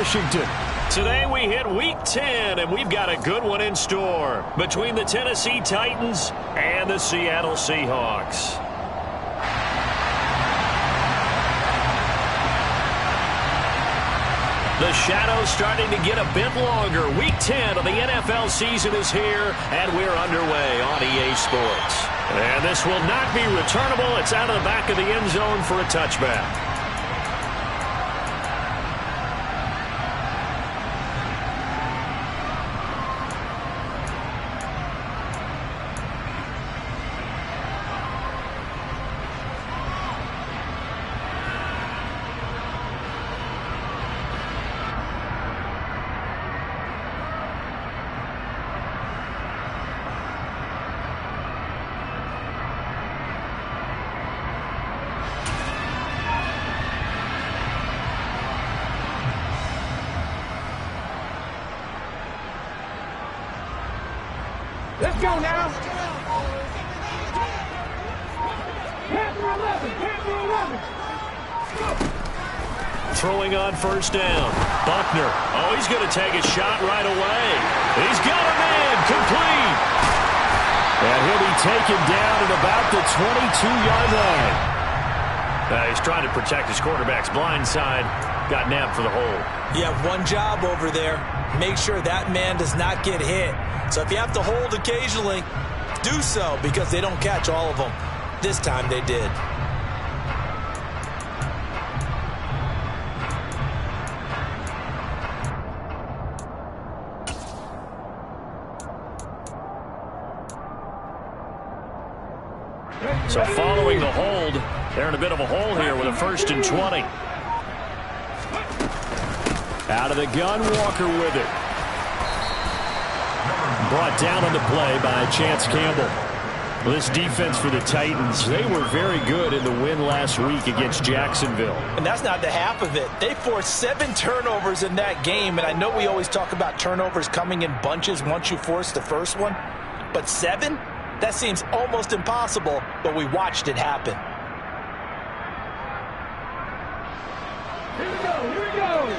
Washington. Today we hit Week 10, and we've got a good one in store between the Tennessee Titans and the Seattle Seahawks. The shadow's starting to get a bit longer. Week 10 of the NFL season is here, and we're underway on EA Sports. And this will not be returnable. It's out of the back of the end zone for a touchback. Let's go now. Panther 11, Panther 11. Throwing on first down. Buckner. Oh, he's going to take a shot right away. He's got a man. Complete. And he'll be taken down at about the 22-yard line. He's trying to protect his quarterback's blind side. Got nabbed for the hole. You have one job over there. Make sure that man does not get hit. So if you have to hold occasionally, do so, because they don't catch all of them. This time they did. So following the hold, they're in a bit of a hole here with a 1st and 20. Out of the gun, Walker with it. Brought down on the play by Chance Campbell. Well, this defense for the Titans, they were very good in the win last week against Jacksonville. And that's not the half of it. They forced 7 turnovers in that game, and I know we always talk about turnovers coming in bunches once you force the first one, but 7? That seems almost impossible, but we watched it happen. Here we go, here we go.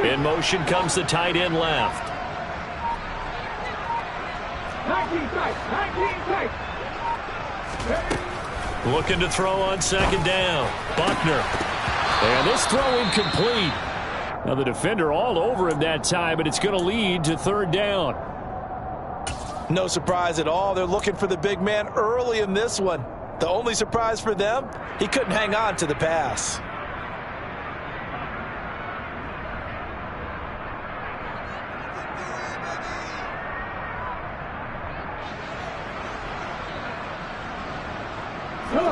In motion comes the tight end left. 19 tight, 19 tight. Looking to throw on 2nd down. Buckner. And this throw incomplete. Now the defender all over him that time, but it's going to lead to 3rd down. No surprise at all. They're looking for the big man early in this one. The only surprise for them, he couldn't hang on to the pass.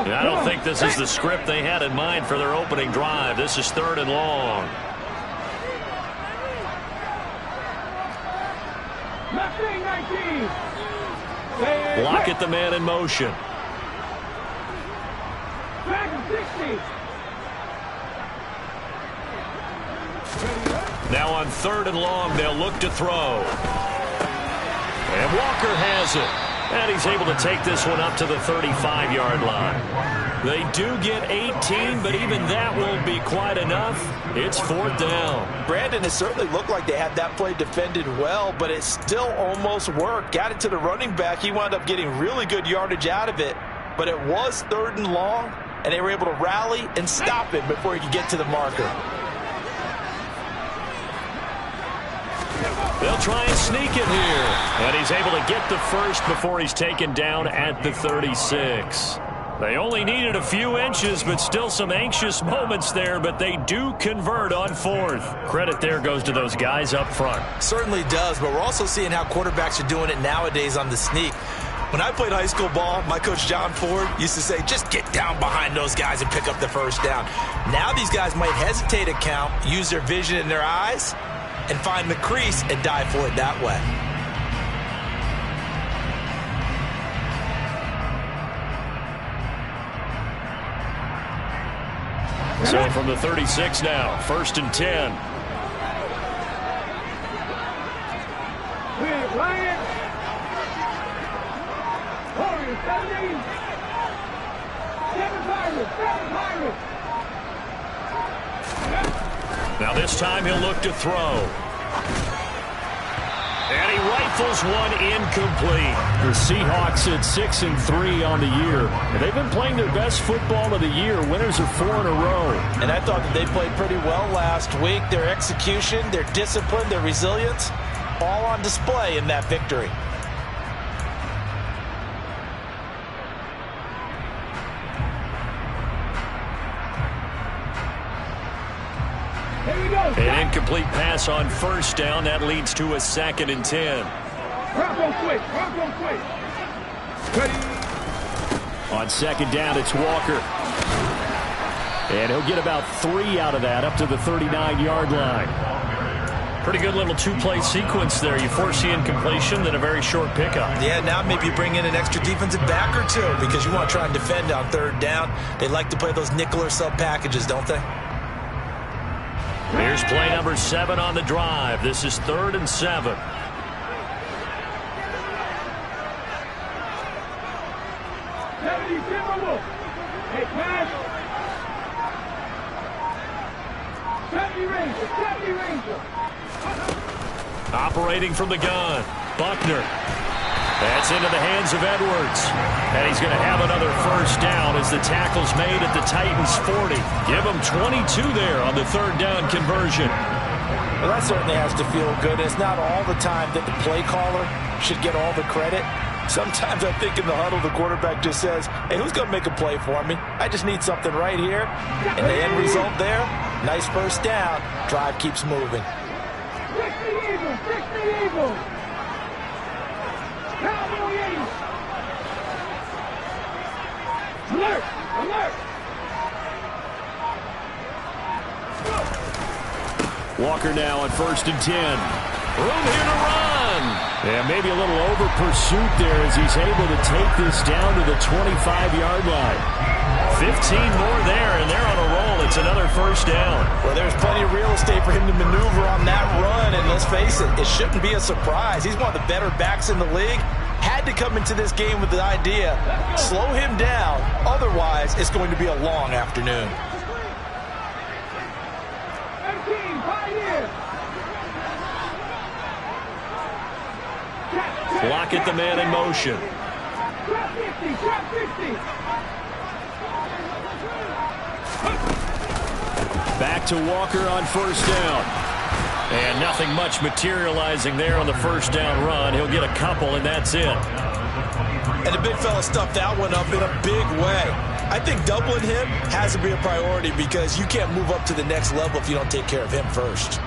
I don't think this is the script they had in mind for their opening drive. This is 3rd and long. Block at the man in motion. Now on 3rd and long, they'll look to throw. And Walker has it. And he's able to take this one up to the 35-yard line. They do get 18, but even that won't be quite enough. It's 4th down. Brandon, it certainly looked like they had that play defended well, but it still almost worked. Got it to the running back. He wound up getting really good yardage out of it, but it was 3rd and long, and they were able to rally and stop him before he could get to the marker. They'll try and sneak it here. And he's able to get the first before he's taken down at the 36. They only needed a few inches, but still some anxious moments there, but they do convert on 4th. Credit there goes to those guys up front. Certainly does, but we're also seeing how quarterbacks are doing it nowadays on the sneak. When I played high school ball, my coach John Ford used to say, just get down behind those guys and pick up the first down. Now these guys might hesitate to count, use their vision in their eyes, and find the crease and dive for it that way. So from the 36 now, 1st and 10. Now this time he'll look to throw. And he rifles one incomplete. The Seahawks at 6-3 on the year. And they've been playing their best football of the year. Winners are 4 in a row. And I thought that they played pretty well last week. Their execution, their discipline, their resilience, all on display in that victory. An incomplete pass on first down. That leads to a 2nd and 10. On 2nd down, it's Walker. And he'll get about 3 out of that, up to the 39-yard line. Pretty good little two-play sequence there. You force the incompletion, then a very short pickup. Yeah, now maybe you bring in an extra defensive back or two because you want to try and defend on 3rd down. They like to play those nickel or sub packages, don't they? Here's play number 7 on the drive. This is 3rd and 7. Operating from the gun, Buckner. That's into the hands of Edwards. And he's going to have another first down as the tackle's made at the Titans' 40. Give him 22 there on the 3rd down conversion. Well, that certainly has to feel good. It's not all the time that the play caller should get all the credit. Sometimes I think in the huddle, the quarterback just says, hey, who's going to make a play for me? I just need something right here. And the end result there, nice first down. Drive keeps moving. Alert! Alert! Walker now on 1st and 10. Room here to run. And maybe a little over pursuit there as he's able to take this down to the 25-yard line. 15 more there, and they're on a roll. It's another first down. Well, there's plenty of real estate for him to maneuver on that run, and let's face it, it shouldn't be a surprise. He's one of the better backs in the league. Had to come into this game with the idea, slow him down, otherwise it's going to be a long afternoon. Block at the man in motion. Back to Walker on 1st down. And nothing much materializing there on the first down run. He'll get a couple, and that's it. And the big fella stuffed that one up in a big way. I think doubling him has to be a priority because you can't move up to the next level if you don't take care of him first.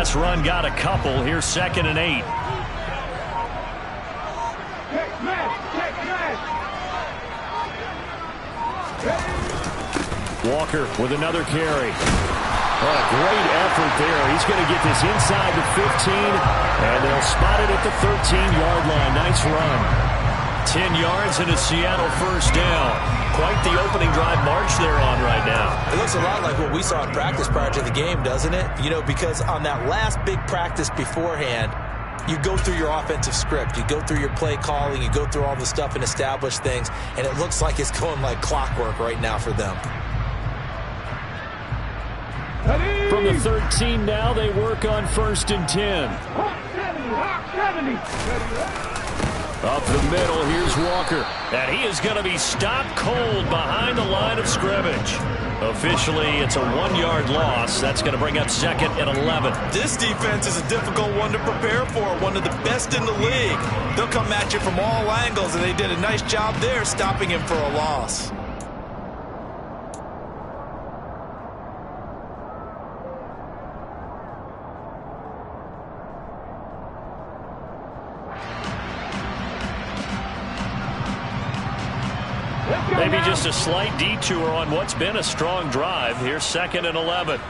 This run got a couple. Here's 2nd and 8. Walker with another carry. Oh, a great effort there. He's going to get this inside the 15, and they'll spot it at the 13-yard line. Nice run. 10 yards and a Seattle first down. Quite the opening drive march they're on right now. It looks a lot like what we saw in practice prior to the game, doesn't it? You know, because on that last big practice beforehand, you go through your offensive script. You go through your play calling. You go through all the stuff and establish things, and it looks like it's going like clockwork right now for them. From the 13 now, they work on 1st and 10. Up the middle, here's Walker. And he is going to be stopped cold behind the line of scrimmage. Officially, it's a 1-yard loss. That's going to bring up 2nd and 11. This defense is a difficult one to prepare for, one of the best in the league. They'll come at you from all angles, and they did a nice job there stopping him for a loss. Maybe just a slight detour on what's been a strong drive. Here's 2nd and 11.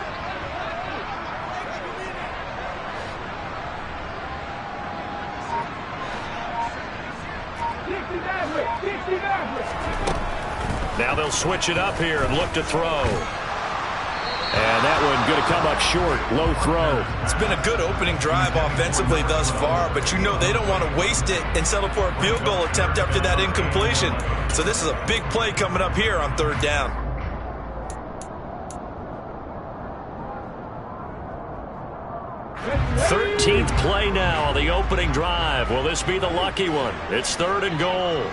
Now they'll switch it up here and look to throw. And that one going to come up short. Low throw. It's been a good opening drive offensively thus far, but you know they don't want to waste it and settle for a field goal attempt after that incompletion. So this is a big play coming up here on 3rd down. Thirteenth play now on the opening drive. Will this be the lucky one? It's 3rd and goal.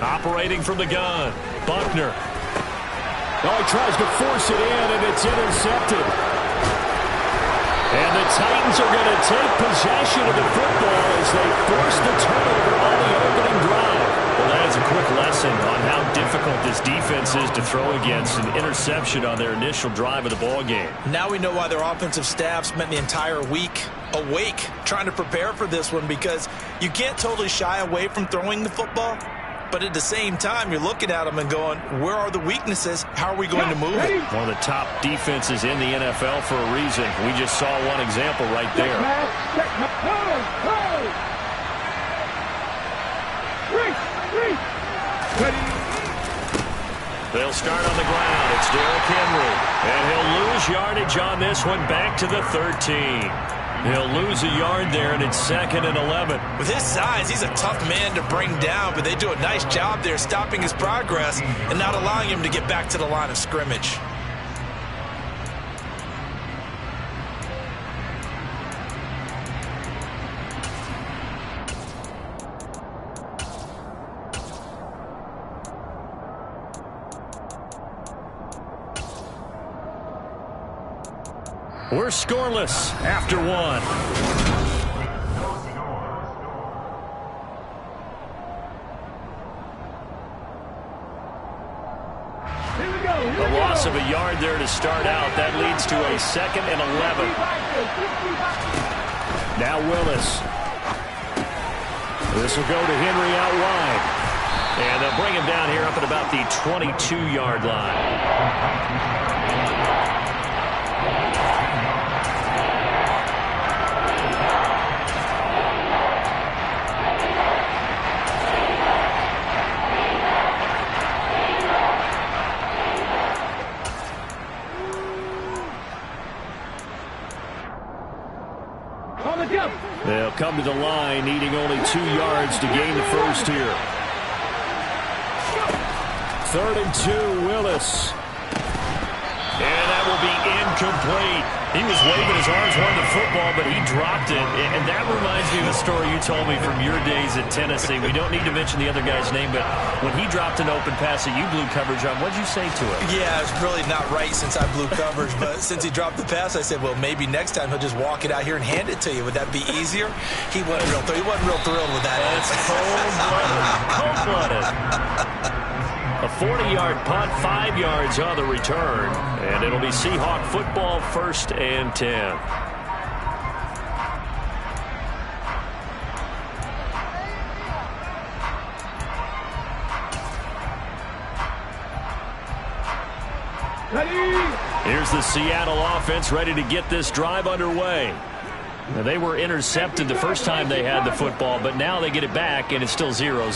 Operating from the gun, Buckner. Oh, he tries to force it in, and it's intercepted. And the Titans are going to take possession of the football as they force the turnover on the opening drive. Well, that is a quick lesson on how difficult this defense is to throw against. An interception on their initial drive of the ball game. Now we know why their offensive staff spent the entire week awake trying to prepare for this one, because you can't totally shy away from throwing the football. But at the same time, you're looking at them and going, where are the weaknesses? How are we going to move it? One of the top defenses in the NFL for a reason. We just saw one example right there. They'll start on the ground. It's Derrick Henry. And he'll lose yardage on this one back to the 13. He'll lose a yard there, and it's 2nd and 11. With his size, he's a tough man to bring down, but they do a nice job there stopping his progress and not allowing him to get back to the line of scrimmage. We're scoreless after one. A loss of a yard there to start out. That leads to a 2nd and 11. Now Willis. This will go to Henry out wide. And they'll bring him down here up at about the 22-yard line. They'll come to the line, needing only 2 yards to gain the first here. 3rd and 2, Willis. And that will be incomplete. He was waving his arms, wanting the football, but he dropped it. And that reminds me of a story you told me from your days at Tennessee. We don't need to mention the other guy's name, but when he dropped an open pass that you blew coverage on, what did you say to it? Yeah, it's really not right since I blew coverage, but since he dropped the pass, I said, well, maybe next time he'll just walk it out here and hand it to you. Would that be easier? He wasn't real thrilled with that. It's cold-blooded. A 40-yard punt, 5 yards on the return, and it'll be Seahawk football, 1st and 10. Here's the Seattle offense ready to get this drive underway. Now, they were intercepted the first time they had the football, but now they get it back, and it's still 0-0.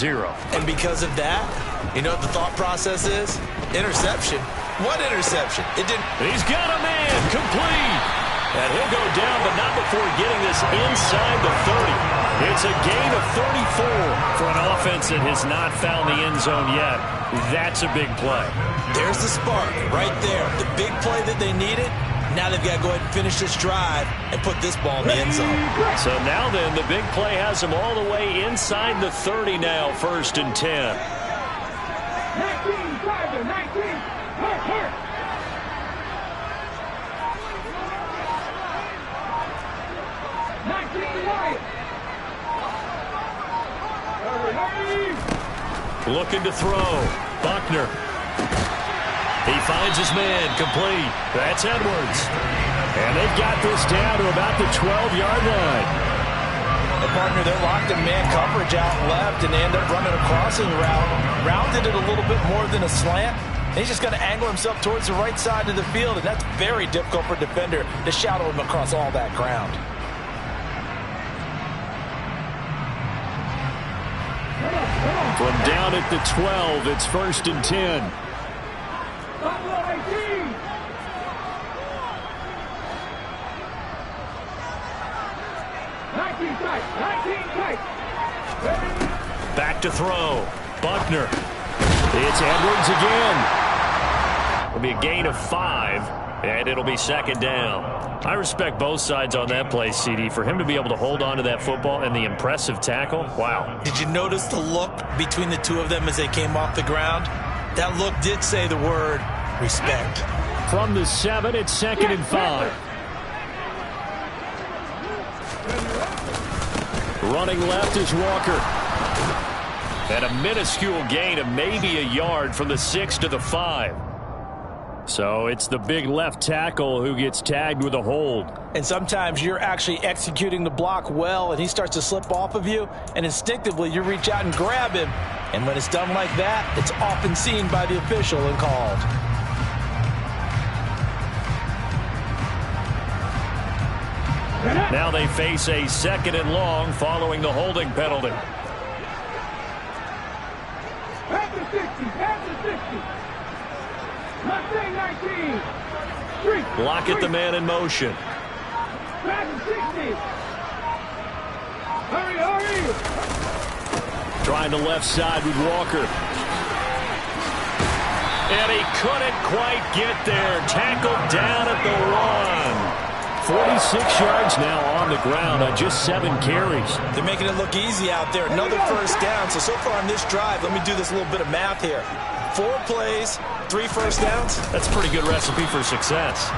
And because of that, you know what the thought process is? Interception. What interception? It didn't. He's got a man complete. And he'll go down, but not before getting this inside the 30. It's a gain of 34 for an offense that has not found the end zone yet. That's a big play. There's the spark right there. The big play that they needed. Now they've got to go ahead and finish this drive and put this ball in the end zone. So now then, the big play has them all the way inside the 30 now, 1st and 10. 19, 19, hurt. 19, Wyatt. Looking to throw. Buckner. He finds his man, complete. That's Edwards. And they've got this down to about the 12-yard line. And partner, they're locked in man coverage out left, and they end up running a crossing route. Rounded it a little bit more than a slant. And he's just going to angle himself towards the right side of the field, and that's very difficult for a defender to shadow him across all that ground. From down at the 12, it's 1st and 10. 19 tight. Back to throw. Buckner. It's Edwards again. It'll be a gain of 5, and it'll be 2nd down. I respect both sides on that play, CD. For him to be able to hold on to that football and the impressive tackle, wow. Did you notice the look between the two of them as they came off the ground? That look did say the word respect. From the 7, it's 2nd and 5. Running left is Walker. And a minuscule gain of maybe a yard from the 6 to the 5. So it's the big left tackle who gets tagged with a hold. And sometimes you're actually executing the block well, and he starts to slip off of you, and instinctively you reach out and grab him. And when it's done like that, it's often seen by the official and called. Now they face a 2nd and long following the holding penalty. Pass the 60. Mustang 19. Street. Lockett, the man in motion. Pass the 60. Hurry. Trying the left side with Walker. And he couldn't quite get there. Tackled down at the 1. 46 yards now on the ground on just 7 carries. They're making it look easy out there. Another 1st down. So far on this drive, let me do this little bit of math here. 4 plays, 3 1st downs. That's a pretty good recipe for success.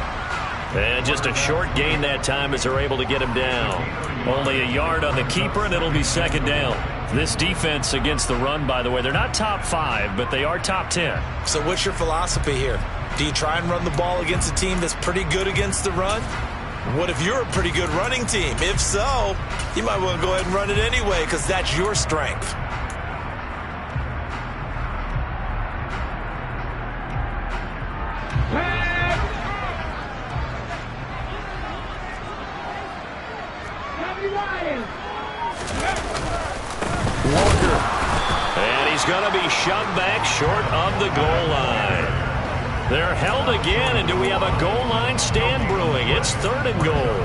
And just a short gain that time as they're able to get him down. Only a yard on the keeper, and it'll be 2nd down. This defense against the run, by the way, they're not top 5, but they are top 10. So what's your philosophy here? Do you try and run the ball against a team that's pretty good against the run? What if you're a pretty good running team? If so, you might want to go ahead and run it anyway because that's your strength. Walker. And he's going to be shoved back short of the goal line. They're held again, and do we have a goal line stand brewing? It's 3rd and goal.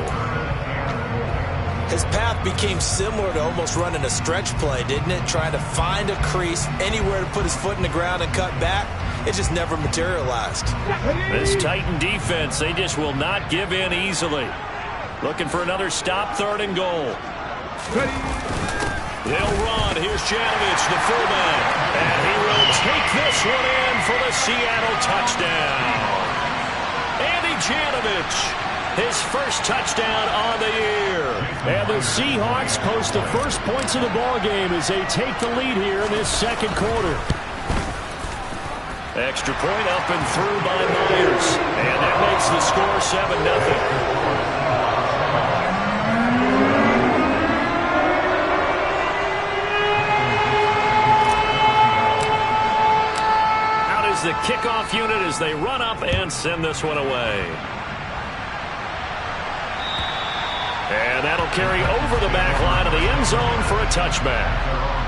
His path became similar to almost running a stretch play, didn't it? Trying to find a crease, anywhere to put his foot in the ground and cut back. it just never materialized. This Titan defense, they just will not give in easily. Looking for another stop, 3rd and goal. They'll run. Here's Janovich, the fullback. And he will take this one in for the Seattle touchdown. Andy Janovich, his first touchdown on the year. And the Seahawks post the first points of the ballgame as they take the lead here in this second quarter. Extra point up and through by Myers. And that makes the score 7-0. The kickoff unit as they run up and send this one away. And that'll carry over the back line of the end zone for a touchback.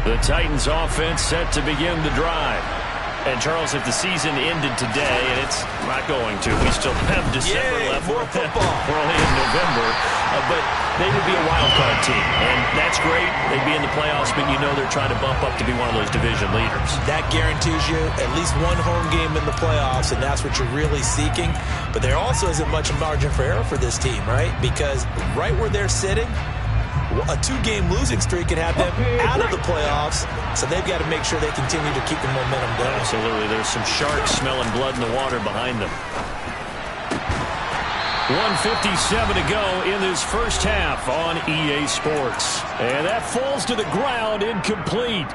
The Titans offense set to begin the drive. And, Charles, if the season ended today, and it's not going to, we still have December left. More football. We're only in November. But they would be a wild card team. And that's great. They'd be in the playoffs, but you know they're trying to bump up to be one of those division leaders. That guarantees you at least one home game in the playoffs, and that's what you're really seeking. But there also isn't much margin for error for this team, right? Because right where they're sitting, a 2-game losing streak can have them out of the playoffs, so they've got to make sure they continue to keep the momentum going. Absolutely. There's some sharks smelling blood in the water behind them. 1:57 to go in this first half on EA Sports. And that falls to the ground incomplete.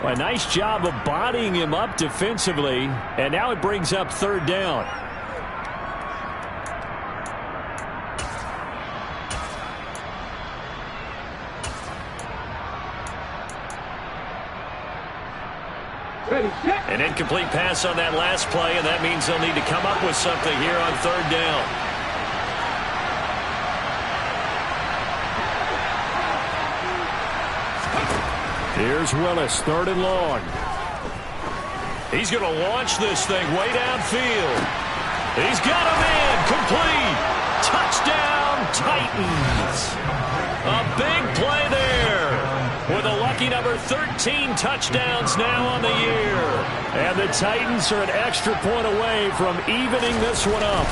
A nice job of bodying him up defensively, and now it brings up 3rd down. An incomplete pass on that last play, and that means they'll need to come up with something here on 3rd down. Here's Willis, 3rd and long. He's going to launch this thing way downfield. He's got a man, complete. Touchdown, Titans. A big play there. With a lucky number 13 touchdowns now on the year. And the Titans are an extra point away from evening this one up.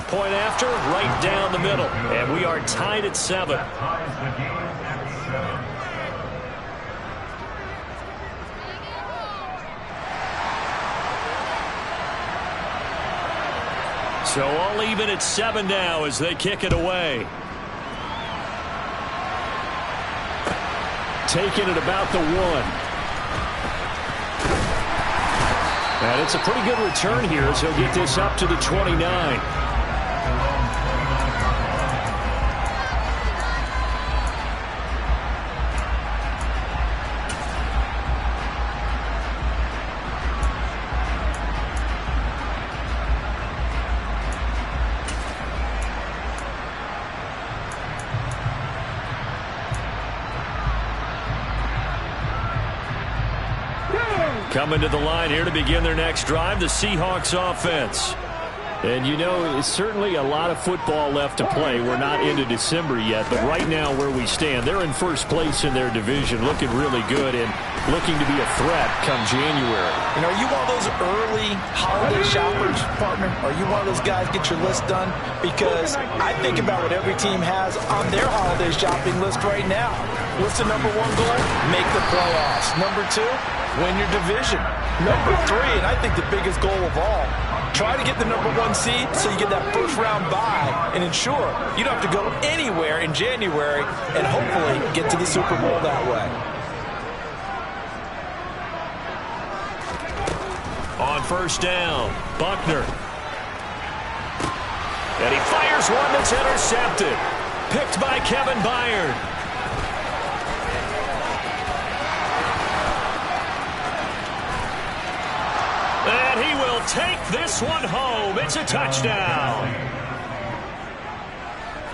Point after, right down the middle. And we are tied at 7. So all even at 7 now as they kick it away. Taken at about the 1. And it's a pretty good return here as he'll get this up to the 29. Coming to the line here to begin their next drive, the Seahawks offense. And you know, it's certainly a lot of football left to play. We're not into December yet, but right now where we stand, they're in first place in their division, looking really good and looking to be a threat come January. You know, are you one of those early holiday shoppers, partner? Are you one of those guys get your list done? Because I think about what every team has on their holiday shopping list right now. What's the number 1 goal? Make the playoffs. Number 2, win your division. Number 3, and I think the biggest goal of all, try to get the number 1 seed so you get that first round bye and ensure you don't have to go anywhere in January and hopefully get to the Super Bowl that way. On first down, Buckner. And he fires one that's intercepted. Picked by Kevin Byard. And he will take this one home. It's a touchdown.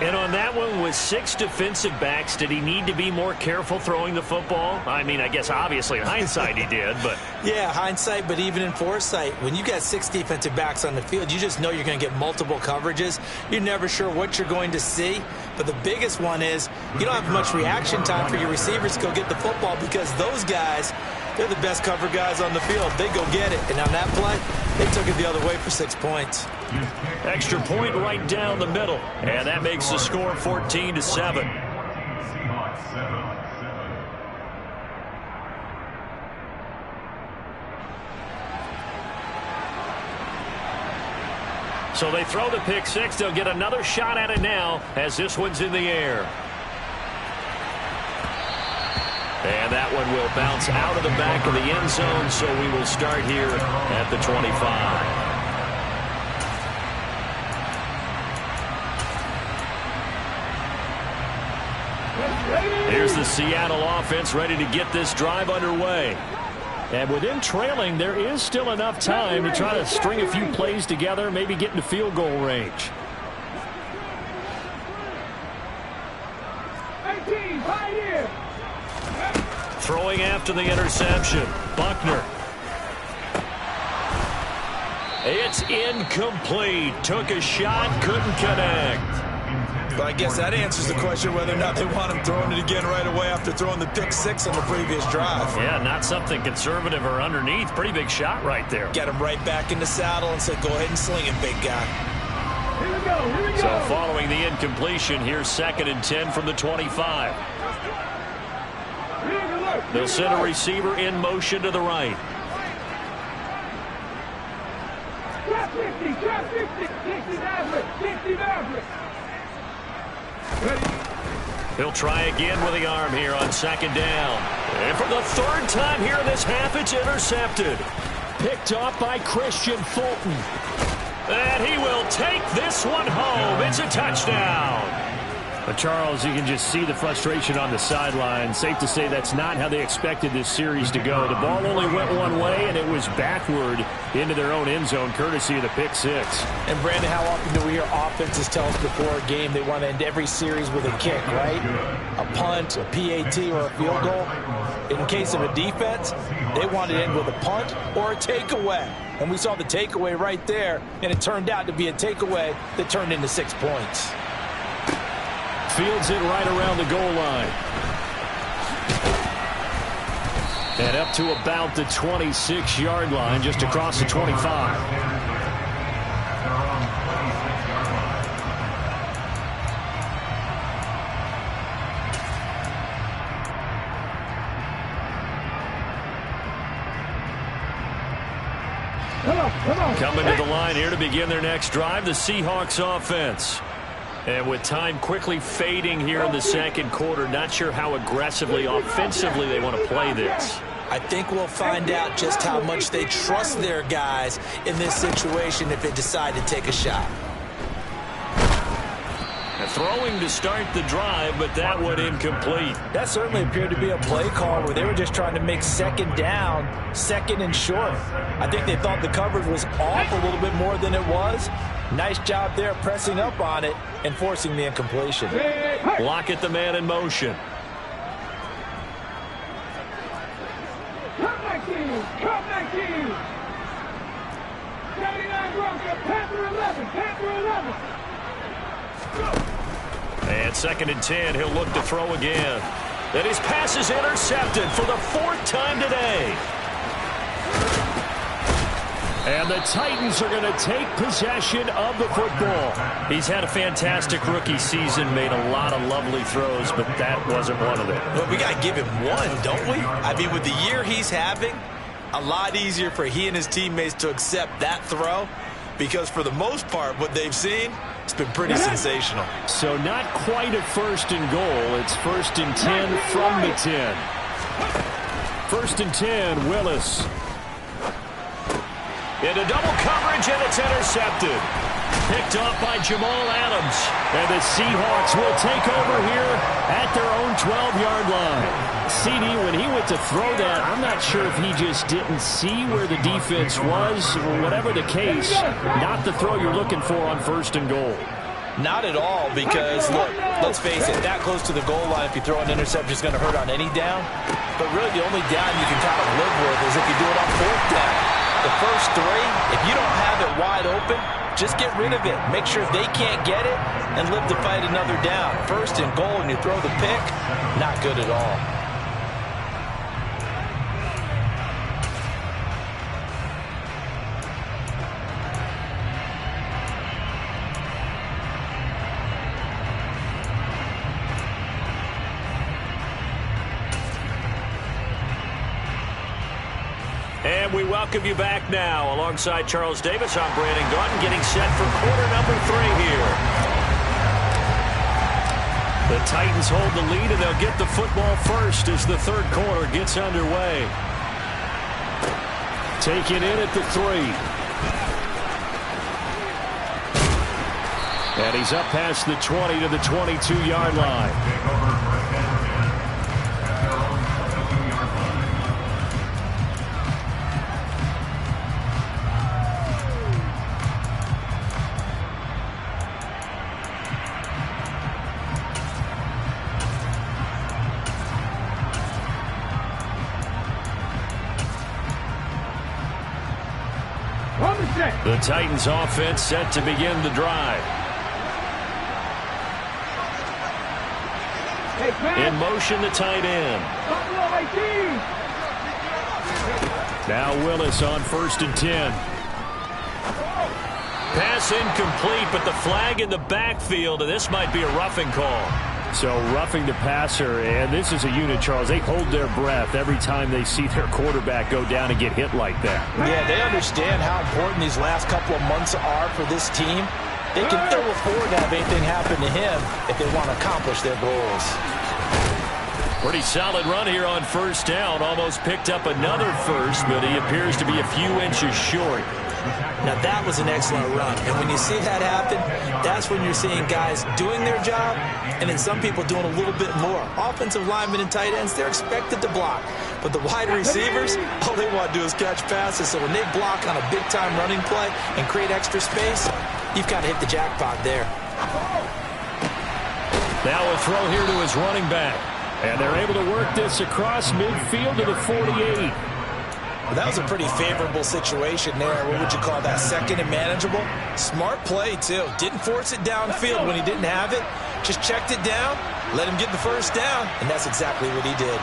And on that one, with 6 defensive backs, did he need to be more careful throwing the football? I mean, I guess obviously in hindsight he did, but... Yeah, hindsight, but even in foresight, when you got 6 defensive backs on the field, you just know you're going to get multiple coverages. You're never sure what you're going to see. But the biggest one is you don't have much reaction time for your receivers to go get the football because those guys, they're the best cover guys on the field. They go get it. And on that play, they took it the other way for 6 points. Extra point right down the middle. And that makes the score 14-7. So they throw the pick six. They'll get another shot at it now as this one's in the air. And that one will bounce out of the back of the end zone, so we will start here at the 25. Here's the Seattle offense ready to get this drive underway. And with them trailing, there is still enough time to try to string a few plays together, maybe get into field goal range. 18, right here. Throwing after the interception. Buckner. It's incomplete. Took a shot, couldn't connect. But I guess that answers the question whether or not they want him throwing it again right away after throwing the pick six on the previous drive. Yeah, not something conservative or underneath. Pretty big shot right there. Get him right back in the saddle and say, go ahead and sling it, big guy. Here we go, here we go. So following the incompletion, here's 2nd and 10 from the 25. They'll send a receiver in motion to the right. Drop 50, drop 50. 60 Maverick, 60 Maverick. He'll try again with the arm here on 2nd down. And for the 3rd time here in this half, it's intercepted. Picked off by Christian Fulton. And he will take this one home. It's a touchdown. But Charles, you can just see the frustration on the sideline. Safe to say that's not how they expected this series to go. The ball only went one way, and it was backward into their own end zone, courtesy of the pick six. And, Brandon, how often do we hear offenses tell us before a game they want to end every series with a kick, right? A punt, a PAT, or a field goal. In case of a defense, they want to end with a punt or a takeaway. And we saw the takeaway right there, and it turned out to be a takeaway that turned into 6 points. Fields it right around the goal line. And up to about the 26-yard line, just across the 25. Come on. Coming to the line here to begin their next drive, the Seahawks offense. And with time quickly fading here in the 2nd quarter, not sure how aggressively, offensively they want to play this. I think we'll find out just how much they trust their guys in this situation if they decide to take a shot. Throwing to start the drive, but that one incomplete. That certainly appeared to be a play call where they were just trying to make 2nd down, 2nd and short. I think they thought the coverage was off a little bit more than it was. Nice job there pressing up on it and forcing the incompletion. Lockett the man in motion. Come 19, come 19. 79 Bronco, Panther 11, Panther 11. And 2nd and 10, he'll look to throw again. And his pass is intercepted for the 4th time today. And the Titans are going to take possession of the football. He's had a fantastic rookie season, made a lot of lovely throws, but that wasn't one of them. But we got to give him one, don't we? I mean, with the year he's having, a lot easier for he and his teammates to accept that throw because for the most part, what they've seen, it's been pretty sensational. So not quite a 1st and goal. It's 1st and 10 from the 10. 1st and 10, Willis. Into double coverage, and it's intercepted. Picked off by Jamal Adams. And the Seahawks will take over here at their own 12-yard line. CD, when he went to throw that, I'm not sure if he just didn't see where the defense was. Whatever the case, not the throw you're looking for on 1st and goal. Not at all, because, look, let's face it, that close to the goal line, if you throw an interception, is going to hurt on any down. But really, the only down you can kind of live with is if you do it on 4th down. The first 3, if you don't have it wide open, just get rid of it. Make sure they can't get it and live to fight another down. 1st and goal, and you throw the pick, not good at all. And we welcome you back now. Alongside Charles Davis, I'm Brandon Gaudin, getting set for quarter number 3 here. The Titans hold the lead, and they'll get the football first as the 3rd quarter gets underway. Taken in at the 3. And he's up past the 20 to the 22-yard line. The Titans offense set to begin the drive. In motion, the tight end. Now Willis on 1st and 10. Pass incomplete, but the flag in the backfield, and this might be a roughing call. So roughing the passer, and this is a unit, Charles. They hold their breath every time they see their quarterback go down and get hit like that. Yeah, they understand how important these last couple of months are for this team. They can ill afford to have anything happen to him if they want to accomplish their goals. Pretty solid run here on 1st down. Almost picked up another first, but he appears to be a few inches short. Now, that was an excellent run. And when you see that happen, that's when you're seeing guys doing their job and then some people doing a little bit more. Offensive linemen and tight ends, they're expected to block. But the wide receivers, all they want to do is catch passes. So when they block on a big-time running play and create extra space, you've got to hit the jackpot there. Now a throw here to his running back. And they're able to work this across midfield to the 48. Well, that was a pretty favorable situation there. What would you call that? 2nd and manageable? Smart play, too. Didn't force it downfield when he didn't have it. Just checked it down, let him get the 1st down, and that's exactly what he did.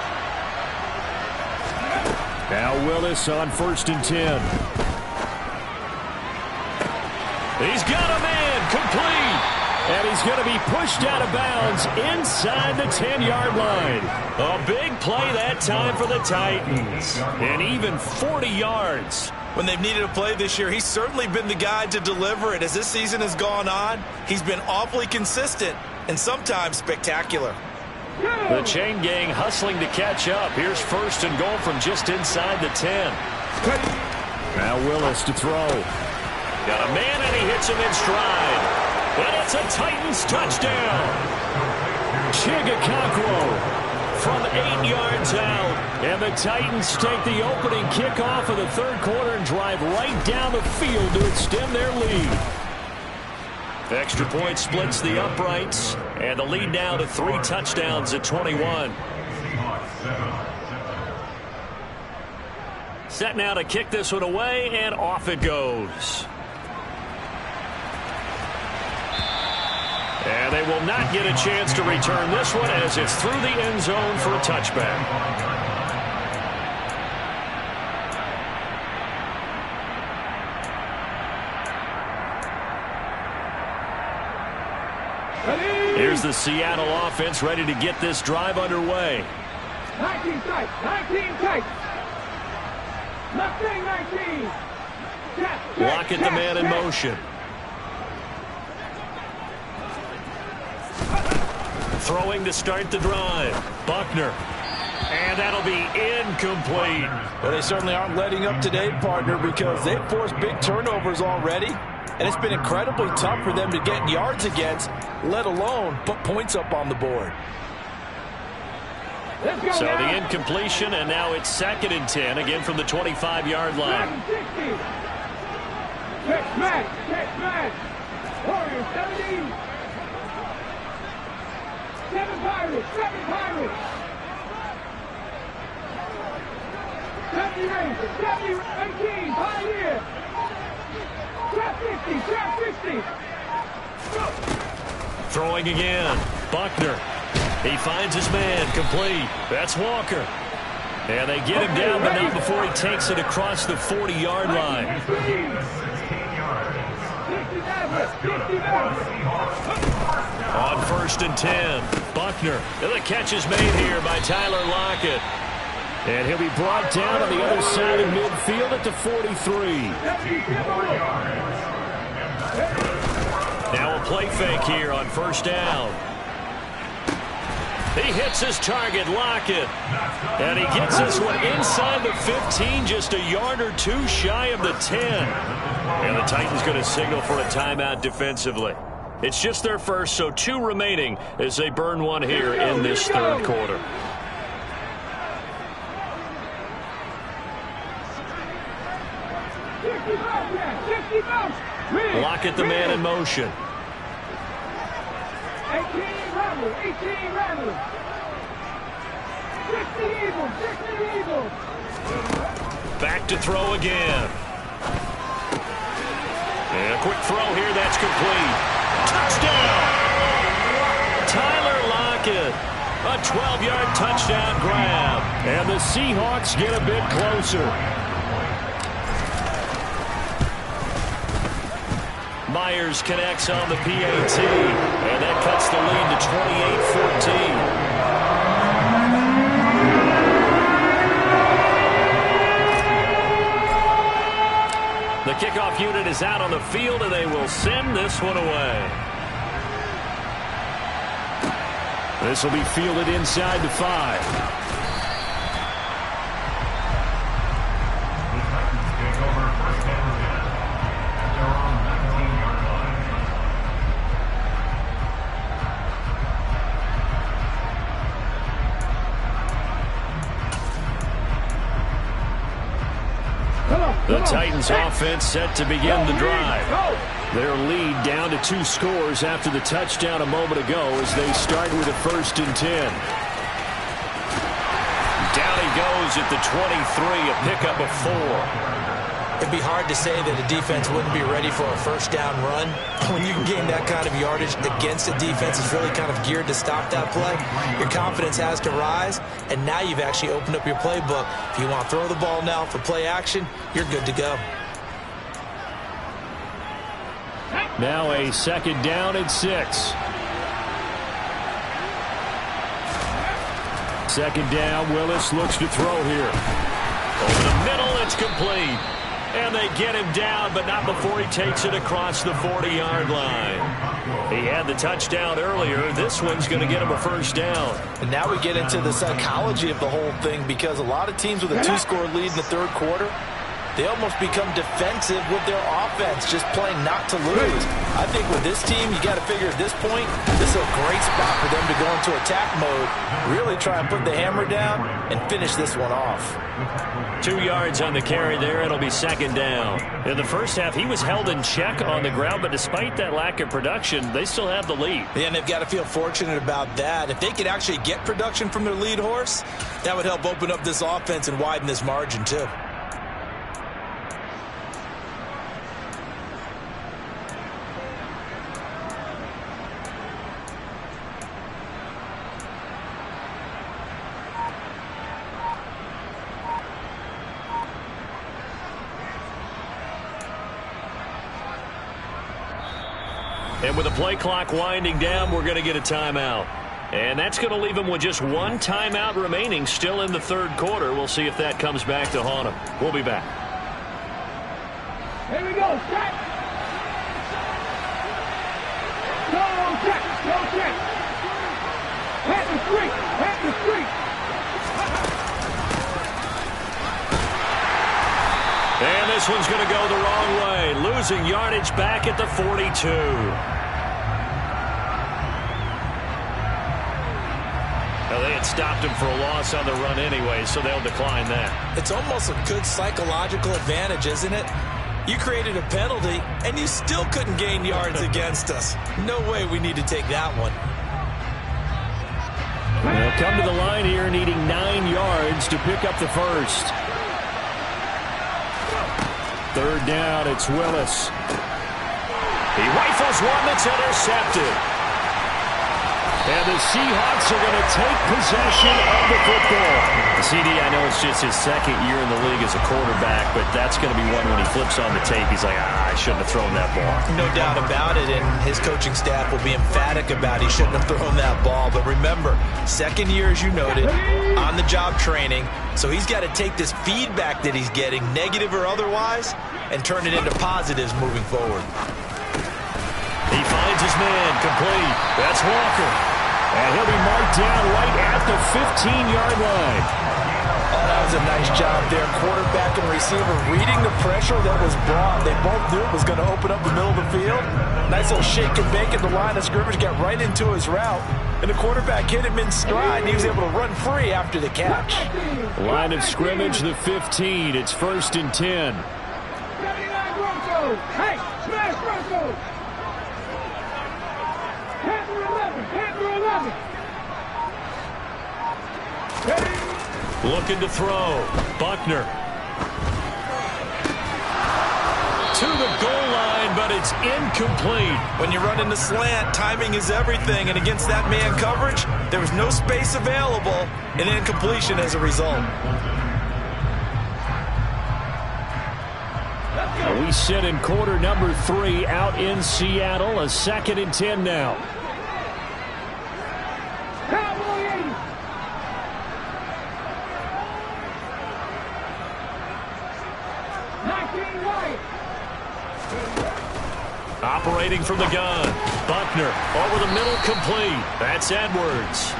Now Willis on 1st and 10. He's got a man, complete. And he's going to be pushed out of bounds inside the 10-yard line. A big play that time for the Titans. And even 40 yards. When they've needed a play this year, he's certainly been the guy to deliver it. As this season has gone on, he's been awfully consistent and sometimes spectacular. The chain gang hustling to catch up. Here's 1st and goal from just inside the 10. Now Willis to throw. Got a man, and he hits him in stride. And it's a Titans touchdown. Chigakakwo from 8 yards out. And the Titans take the opening kickoff of the 3rd quarter and drive right down the field to extend their lead. Extra point splits the uprights. And the lead now to 3 touchdowns at 21. Set now to kick this one away, and off it goes. And they will not get a chance to return this one as it's through the end zone for a touchback. Here's the Seattle offense ready to get this drive underway. 19 tight, 19 tight. Left wing 19. Lock at the man in motion. Throwing to start the drive. Buckner. And that'll be incomplete. Well, they certainly aren't letting up today, partner, because they've forced big turnovers already. And it's been incredibly tough for them to get yards against, let alone put points up on the board. So the incompletion, and now it's 2nd and 10, again from the 25-yard line. Check man. Warriors 70. Pirates. 7 Pirates. 70 Rangers. 70 18 Pioneer. Trap 50. Trap 50. Throwing again. Buckner. He finds his man. Complete. That's Walker. And they get him down, but not before he takes it across the 40-yard line. On 1st and 10, Buckner. And the catch is made here by Tyler Lockett. And he'll be brought down on the other side of midfield at the 43. Now a play fake here on 1st down. He hits his target, Lockett. And he gets this one inside the 15, just a yard or two shy of the 10. And the Titans going to signal for a timeout defensively. It's just their first, so 2 remaining as they burn one here in this 3rd quarter. Lockett, the man in motion. 18 Rebels. 18 Rebels. 60 Eagles. 60 Eagles. Back to throw again. And a quick throw here, that's complete. Touchdown! Tyler Lockett. A 12-yard touchdown grab. And the Seahawks get a bit closer. Myers connects on the PAT. And that cuts the lead to 28-14. The kickoff unit is out on the field, and they will send this one away. This will be fielded inside the 5. The Titans offense set to begin the drive. Their lead down to 2 scores after the touchdown a moment ago as they start with a 1st and 10. Down he goes at the 23, a pickup of 4. It'd be hard to say that a defense wouldn't be ready for a 1st down run. When you can gain that kind of yardage against a defense that's really kind of geared to stop that play, your confidence has to rise, and now you've actually opened up your playbook. If you want to throw the ball now for play action, you're good to go. Now a 2nd down and 6. 2nd down, Willis looks to throw here. Over the middle, it's complete. And they get him down, but not before he takes it across the 40-yard line. He had the touchdown earlier. This one's going to get him a 1st down. And now we get into the psychology of the whole thing, because a lot of teams with a 2-score lead in the 3rd quarter, they almost become defensive with their offense, just playing not to lose. I think with this team, you got to figure at this point, this is a great spot for them to go into attack mode, really try and put the hammer down and finish this one off. 2 yards on the carry there. It'll be 2nd down. In the first half, he was held in check on the ground, but despite that lack of production, they still have the lead. Yeah, and they've got to feel fortunate about that. If they could actually get production from their lead horse, that would help open up this offense and widen this margin too. And with the play clock winding down, we're going to get a timeout. And that's going to leave them with just 1 timeout remaining still in the 3rd quarter. We'll see if that comes back to haunt them. We'll be back. Here we go. Check. Go check. Go check. Hit the street. Hit the street. And this one's going to go the wrong way. Losing yardage back at the 42. Well, they had stopped him for a loss on the run anyway, so they'll decline that. It's almost a good psychological advantage, isn't it? You created a penalty, and you still couldn't gain yards against us. No way we need to take that one. They'll come to the line here needing 9 yards to pick up the first. Third down, it's Willis. He rifles one that's intercepted. And the Seahawks are going to take possession of the football. CD, I know it's just his second year in the league as a quarterback, but that's going to be one when he flips on the tape. He's like, I shouldn't have thrown that ball. No doubt about it, and his coaching staff will be emphatic about he shouldn't have thrown that ball. But remember, second year, as you noted, on-the-job training, so he's got to take this feedback that he's getting, negative or otherwise, and turn it into positives moving forward. He finds his man, complete. That's Walker. And he'll be marked down right at the 15-yard line. Oh, that was a nice job there. Quarterback and receiver reading the pressure that was brought. They both knew it was going to open up the middle of the field. Nice little shake and bake at the line of scrimmage, got right into his route. And the quarterback hit him in stride, and he was able to run free after the catch. Line of scrimmage, the 15. It's 1st and 10. 79 Broncos. Hey, smash Broncos. Panther 11. Panther 11. Looking to throw. Buckner. To the goal line, but it's incomplete. When you run in the slant, timing is everything, and against that man coverage, there was no space available, and incompletion as a result. We sit in quarter number 3 out in Seattle. A 2nd and 10 now. Cowboy 80. 19 White. Operating from the gun. Buckner over the middle, complete. That's Edwards.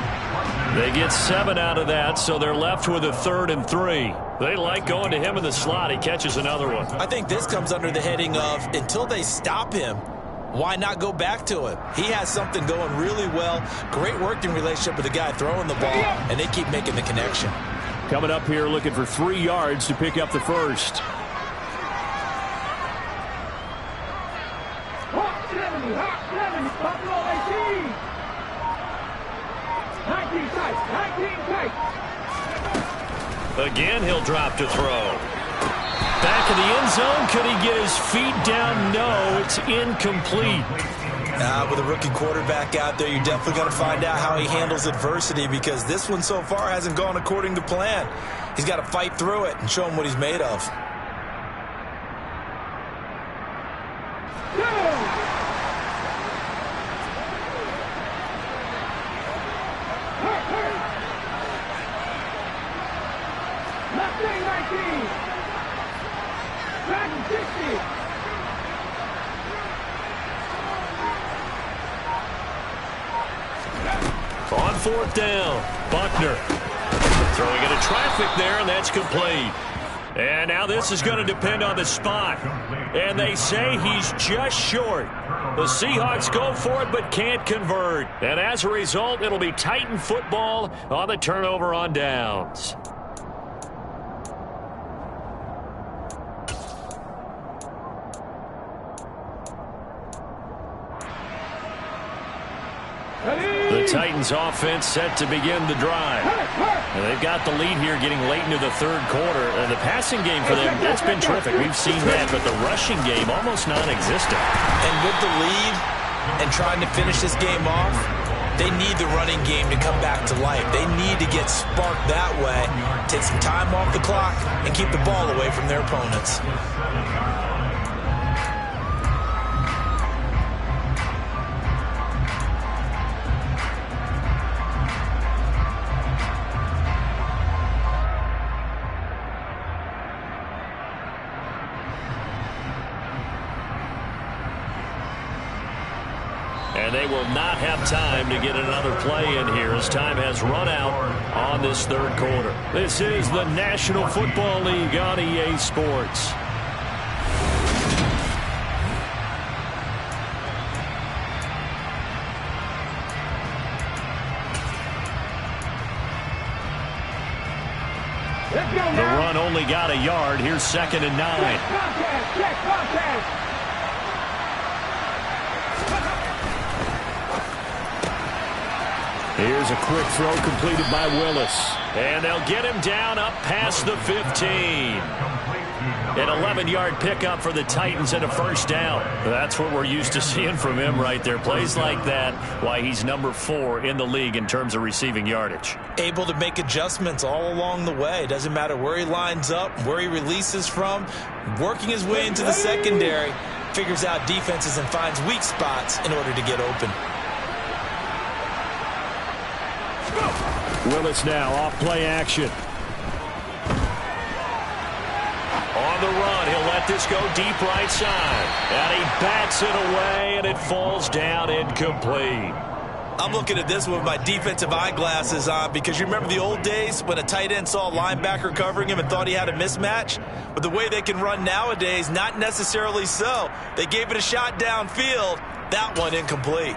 They get 7 out of that, so they're left with a 3rd and 3. They like going to him in the slot. He catches another one. I think this comes under the heading of, until they stop him, why not go back to him? He has something going really well. Great working relationship with the guy throwing the ball, and they keep making the connection. Coming up here looking for 3 yards to pick up the first. Hawk 70. Hawk 70. Buffalo 18. 19 tight. 19 tight. Again, he'll drop to throw. Back in the end zone. Could he get his feet down? No, it's incomplete. With a rookie quarterback out there, you're definitely going to find out how he handles adversity, because this one so far hasn't gone according to plan. He's got to fight through it and show him what he's made of. Left wing 19. Back 60. On 4th down, Buckner throwing into traffic there, and that's complete. And now this is going to depend on the spot. And they say he's just short. The Seahawks go for it but can't convert. And as a result, it'll be Titan football on the turnover on downs. The Titans offense set to begin the drive. And they've got the lead here getting late into the 3rd quarter. And the passing game for them, that's been terrific. We've seen that, but the rushing game almost non-existent. And with the lead and trying to finish this game off, they need the running game to come back to life. They need to get sparked that way, take some time off the clock, and keep the ball away from their opponents. And they will not have time to get another play in here as time has run out on this 3rd quarter. This is the National Football League on EA Sports. The run only got a yard. Here's 2nd and 9. Check contact. Check contact. Here's a quick throw completed by Willis. And they'll get him down up past the 15. An 11-yard pickup for the Titans and a first down. That's what we're used to seeing from him right there. Plays like that, why he's number 4 in the league in terms of receiving yardage. Able to make adjustments all along the way. Doesn't matter where he lines up, where he releases from. Working his way into the secondary. Figures out defenses and finds weak spots in order to get open. Willis now off play action. On the run, he'll let this go deep right side. And he bats it away, and it falls down incomplete. I'm looking at this with my defensive eyeglasses on because you remember the old days when a tight end saw a linebacker covering him and thought he had a mismatch? But the way they can run nowadays, not necessarily so. They gave it a shot downfield. That one incomplete.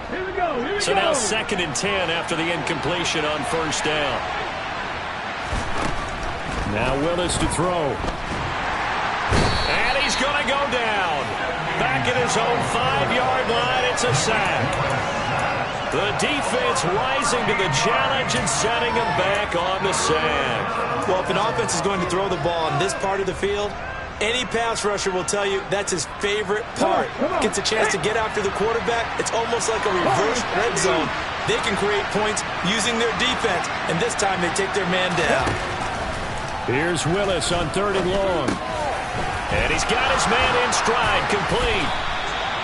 Here we go. Here we So go. now 2nd and 10 after the incompletion on first down. Now Willis to throw. And he's going to go down. Back at his own 5-yard line, it's a sack. The defense rising to the challenge and setting him back on the sack. Well, if an offense is going to throw the ball on this part of the field, any pass rusher will tell you that's his favorite part. Gets a chance to get after the quarterback. It's almost like a reverse red zone. They can create points using their defense, and this time they take their man down. Here's Willis on 3rd and long. And he's got his man in stride, complete.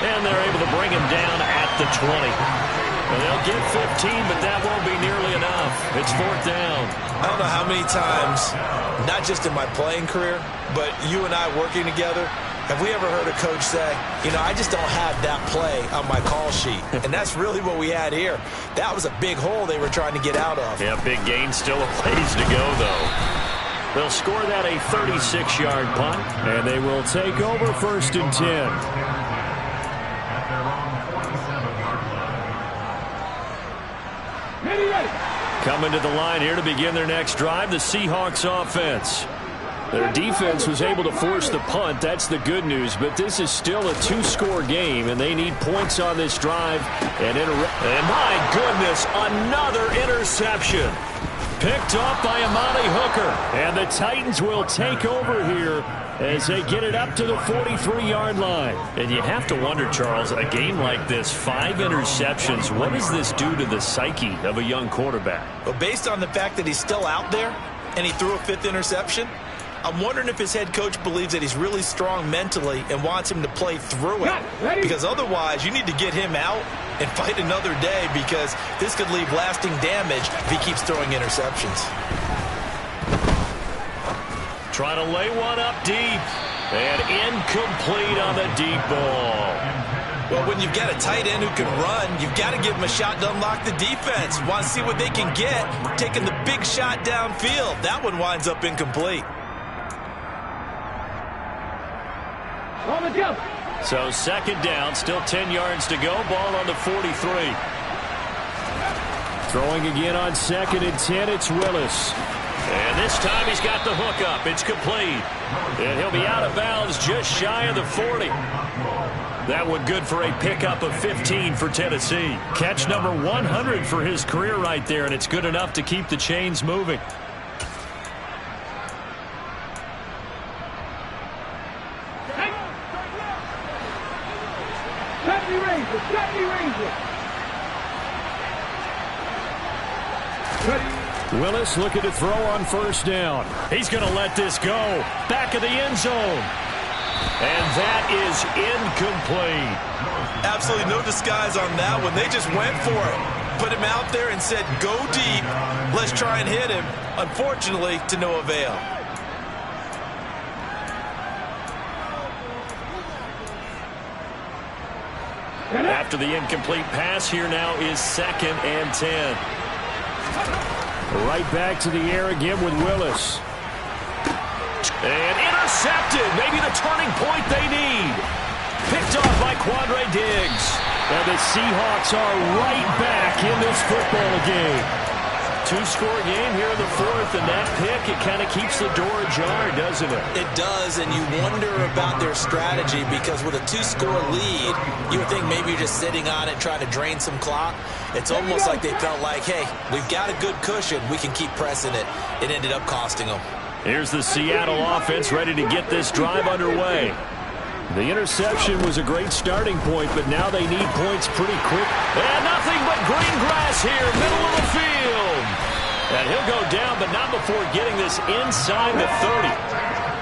And they're able to bring him down at the 20. And they'll get 15, but that won't be nearly enough. It's 4th down. I don't know how many times, not just in my playing career, but you and I working together, have we ever heard a coach say, you know, I just don't have that play on my call sheet. And that's really what we had here. That was a big hole they were trying to get out of. Yeah, big gain, still a ways to go, though. They'll score that a 36-yard punt, and they will take over 1st and 10. Coming to the line here to begin their next drive, the Seahawks offense. Their defense was able to force the punt. That's the good news, but this is still a 2-score game, and they need points on this drive. And my goodness, another interception. Picked off by Amani Hooker. And the Titans will take over here as they get it up to the 43-yard line. And you have to wonder, Charles, a game like this, 5 interceptions, what does this do to the psyche of a young quarterback? But based on the fact that he's still out there and he threw a 5th interception, I'm wondering if his head coach believes that he's really strong mentally and wants him to play through it. Because otherwise, you need to get him out and fight another day, because this could leave lasting damage if he keeps throwing interceptions. Trying to lay one up deep. And incomplete on the deep ball. Well, when you've got a tight end who can run, you've got to give him a shot to unlock the defense. Want to see what they can get, taking the big shot downfield. That one winds up incomplete. On the jump. So 2nd down, still 10 yards to go. Ball on the 43. Throwing again on 2nd and 10, it's Willis. And this time he's got the hook up. It's complete. And he'll be out of bounds just shy of the 40. That one good for a pickup of 15 for Tennessee. Catch number 100 for his career right there, and it's good enough to keep the chains moving. Willis looking to throw on 1st down. He's going to let this go. Back of the end zone. And that is incomplete. Absolutely no disguise on that one. They just went for it. Put him out there and said, go deep. Let's try and hit him. Unfortunately, to no avail. After the incomplete pass, here now is 2nd and 10. Right back to the air again with Willis. And intercepted. Maybe the turning point they need. Picked off by Quandre Diggs. And the Seahawks are right back in this football game. two-score game here in the fourth, and that pick, it kind of keeps the door ajar, doesn't it? It does, and you wonder about their strategy because with a two-score lead, you would think maybe you're just sitting on it trying to drain some clock. It's almost like they felt like, hey, we've got a good cushion. We can keep pressing it. It ended up costing them. Here's the Seattle offense ready to get this drive underway. The interception was a great starting point, but now they need points pretty quick. And nothing but green grass here, middle of the field. And he'll go down, but not before getting this inside the 30.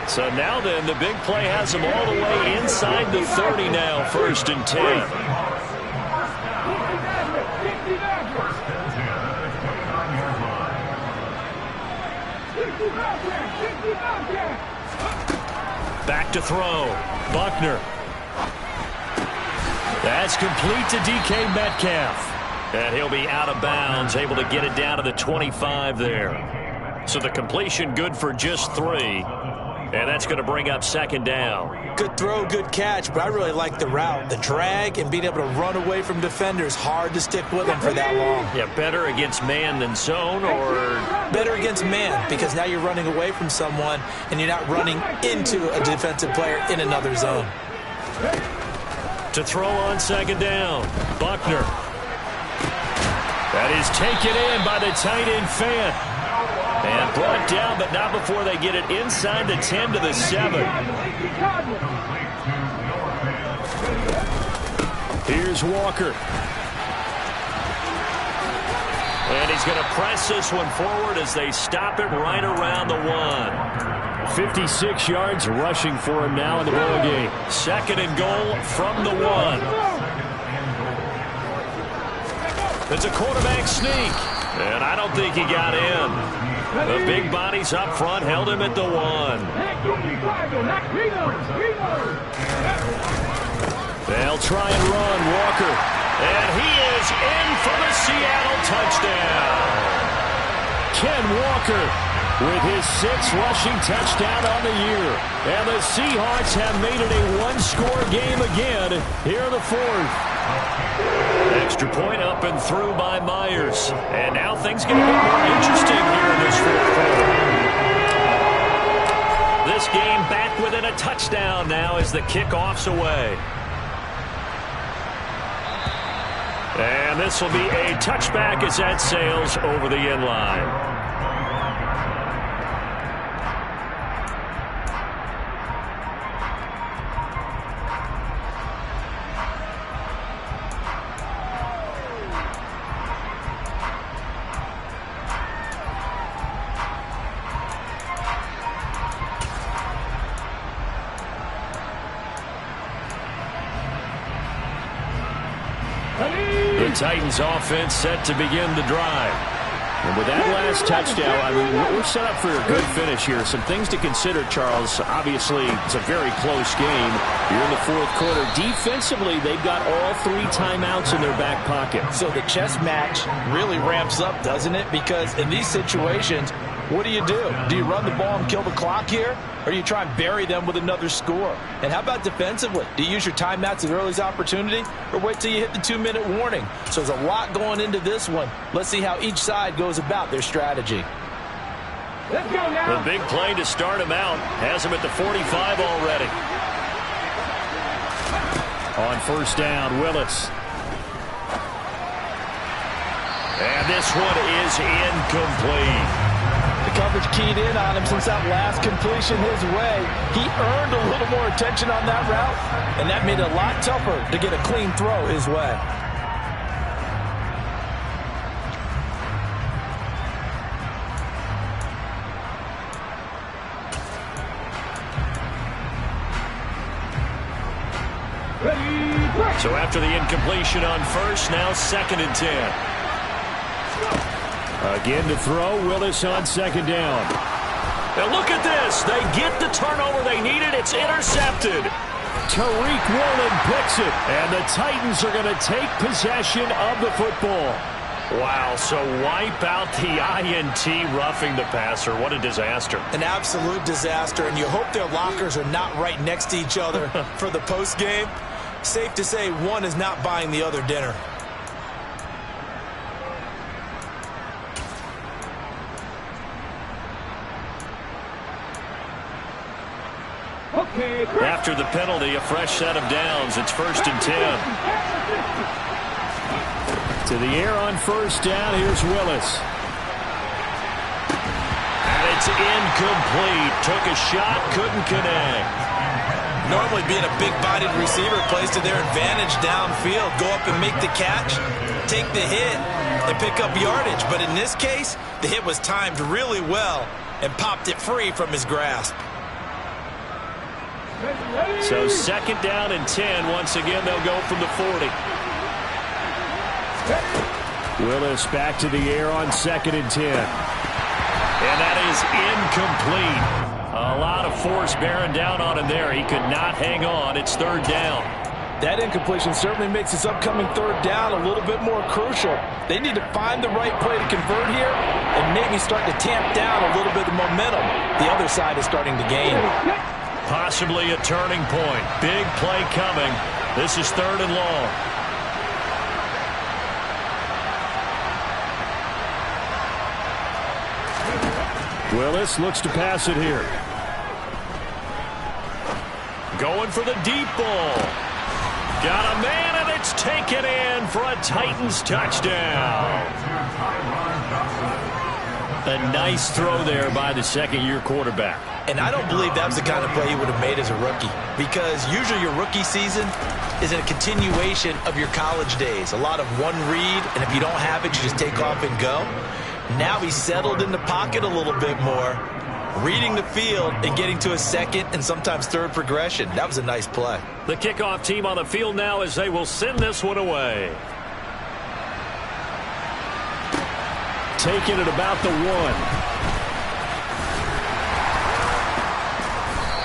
So now then, the big play has him all the way inside the 30 now, 1st and 10. Back to throw. Buckner. That's complete to DK Metcalf. And he'll be out of bounds, able to get it down to the 25 there. So the completion good for just 3. And that's going to bring up 2nd down. Good throw, good catch, but I really like the route. The drag and being able to run away from defenders. Hard to stick with them for that long. Yeah, better against man than zone, or better against man, because now you're running away from someone and you're not running into a defensive player in another zone. To throw on 2nd down, Buckner. That is taken in by the tight end Fant. And brought down, but not before they get it inside the 10 to the 7. Here's Walker. And he's going to press this one forward as they stop it right around the 1. 56 yards rushing for him now in the ball game. 2nd and goal from the 1. It's a quarterback sneak. And I don't think he got in. The big bodies up front held him at the 1. They'll try and run. Walker. And he is in for the Seattle touchdown. Ken Walker with his 6th rushing touchdown on the year. And the Seahawks have made it a one-score game again here in the 4th. Extra point up and through by Myers. And now things get a bit more interesting here in this 4th quarter. This game back within a touchdown now as the kickoff's away. And this will be a touchback as that sails over the end line. The Titans offense set to begin the drive. And with that last touchdown, I mean, we're set up for a good finish here. Some things to consider, Charles. Obviously, it's a very close game. You're in the 4th quarter. Defensively, they've got all 3 timeouts in their back pocket. So the chess match really ramps up, doesn't it? Because in these situations, what do? Do you run the ball and kill the clock here? Or do you try and bury them with another score? And how about defensively? Do you use your timeouts at earliest opportunity or wait till you hit the 2-minute warning? So there's a lot going into this one. Let's see how each side goes about their strategy. Let's go now. The big play to start him out has him at the 45 already. On 1st down, Willis. And this one is incomplete. The coverage keyed in on him since that last completion his way. He earned a little more attention on that route, and that made it a lot tougher to get a clean throw his way. So after the incompletion on 1st, now 2nd and 10. Again to throw, Willis on 2nd down. Now look at this. They get the turnover they needed. It's intercepted. Tariq Woolen picks it, and the Titans are going to take possession of the football. Wow, so wipe out the INT roughing the passer. What a disaster. An absolute disaster, and you hope their lockers are not right next to each other for the postgame. Safe to say one is not buying the other dinner. Okay, After the penalty, a fresh set of downs. It's 1st and 10. To the air on 1st down. Here's Willis. And it's incomplete. Took a shot, couldn't connect. Normally being a big-bodied receiver plays to their advantage downfield. Go up and make the catch, take the hit, and pick up yardage. But in this case, the hit was timed really well and popped it free from his grasp. So 2nd down and 10. Once again, they'll go from the 40. Willis back to the air on 2nd and 10. And that is incomplete. A lot of force bearing down on him there. He could not hang on. It's 3rd down. That incompletion certainly makes this upcoming 3rd down a little bit more crucial. They need to find the right play to convert here and maybe start to tamp down a little bit of momentum. The other side is starting to gain. Possibly a turning point. Big play coming. This is 3rd and long. Willis looks to pass it here. Going for the deep ball. Got a man, and it's taken in for a Titans touchdown. A nice throw there by the 2nd-year quarterback. And I don't believe that was the kind of play he would have made as a rookie, because usually your rookie season is a continuation of your college days. A lot of one read, and if you don't have it, you just take off and go. Now he's settled in the pocket a little bit more, reading the field and getting to a 2nd and sometimes 3rd progression. That was a nice play. The kickoff team on the field now as they will send this one away. Taking it about the 1.